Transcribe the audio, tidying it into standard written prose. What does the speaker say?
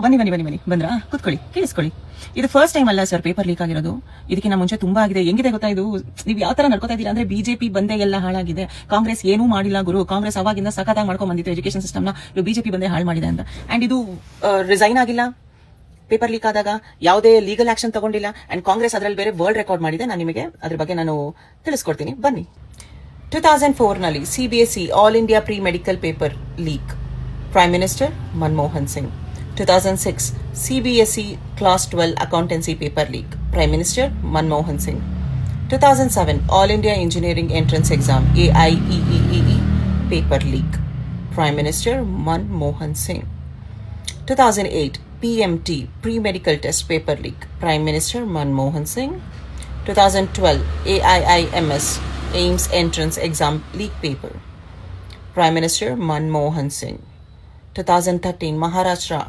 ಬನ್ನಿ ಬಂದ್ರಾ? ಕೂತ್ಕೊಳ್ಳಿ, ಕೇಳಿಸ್ಕೊಳ್ಳಿ. ಇದು ಫಸ್ಟ್ ಟೈಮ್ ಅಲ್ಲ ಸರ್ ಪೇಪರ್ ಲೀಕ್ ಆಗಿರೋದು. ಇದಕ್ಕಿಂತ ಮುಂಚೆ ತುಂಬಾ ಆಗಿದೆ. ಹೆಂಗಿದೆ ಗೊತ್ತಾ ಇದು? ನೀವು ಯಾವ ತರ ನಡ್ಕೋತಾ ಇದೀರಾ ಅಂದ್ರೆ ಬಿಜೆಪಿ ಬಂದೇ ಎಲ್ಲ ಹಾಳಾಗಿದೆ, ಕಾಂಗ್ರೆಸ್ ಏನೂ ಮಾಡಿಲ್ಲ ಗುರು, ಕಾಂಗ್ರೆಸ್ ಅವಾಗಿಂದ ಸಖತ್ತಾಗಿ ಮಾಡ್ಕೊಂಡ್ ಬಂದಿತ್ತು ಎಜುಕೇಶನ್ ಸಿಸ್ಟಮ್ ನ, ಬಿಜೆಪಿ ಬಂದೇ ಹಾಳು ಮಾಡಿದೆ ಅಂತ. ಅಂಡ್ ಇದು ರಿಸೈನ್ ಆಗಿಲ್ಲ ಪೇಪರ್ ಲೀಕ್ ಆದಾಗ, ಯಾವುದೇ ಲೀಗಲ್ ಆಕ್ಷನ್ ತಗೊಂಡಿಲ್ಲ. ಅಂಡ್ ಕಾಂಗ್ರೆಸ್ ಅದರಲ್ಲಿ ಬೇರೆ ವರ್ಲ್ಡ್ ರೆಕಾರ್ಡ್ ಮಾಡಿದೆ. ನಾನು ನಿಮಗೆ ಅದ್ರ ಬಗ್ಗೆ ನಾನು ತಿಳಿಸ್ಕೊಡ್ತೀನಿ, ಬನ್ನಿ. 2004 ನಲ್ಲಿ CBSE all India pre medical paper leak, prime minister Manmohan Singh. 2006 CBSE class 12 accountancy paper leak, prime minister Manmohan Singh. 2007 all India engineering entrance exam AIEEE paper leak, prime minister Manmohan Singh. 2008 PMT pre-medical test paper leak, Prime Minister Manmohan Singh. 2012 AIIMS AIMS entrance exam leak paper, Prime Minister Manmohan Singh. 2013 Maharashtra